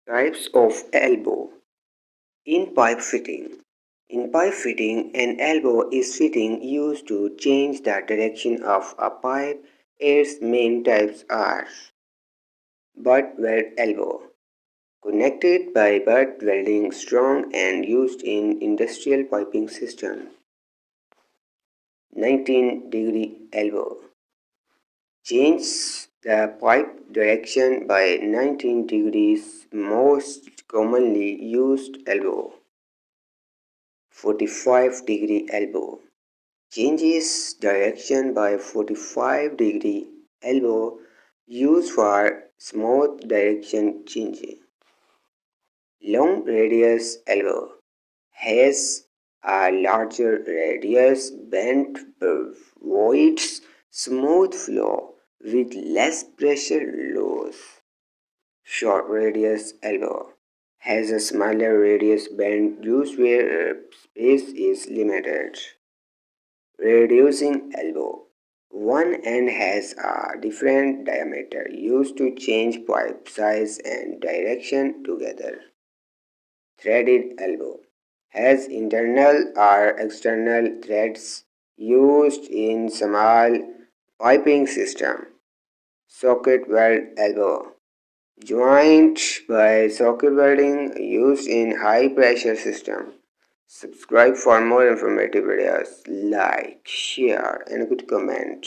Types of elbow in pipe fitting. In pipe fitting, an elbow is fitting used to change the direction of a pipe. Its main types are butt weld elbow, connected by butt welding, strong and used in industrial piping systems. 19-degree elbow. Change the pipe direction by 19 degrees, most commonly used elbow. 45-degree elbow. Changes direction by 45-degree elbow, used for smooth direction changing. Long radius elbow. Has a larger radius, bent voids smooth flow with less pressure loss. Short radius elbow has a smaller radius bend used where space is limited. Reducing elbow. One end has a different diameter used to change pipe size and direction together. Threaded elbow has internal or external threads used in small piping system. Socket weld elbow joined by socket welding used in high pressure system. Subscribe for more informative videos. Like, share and good comment.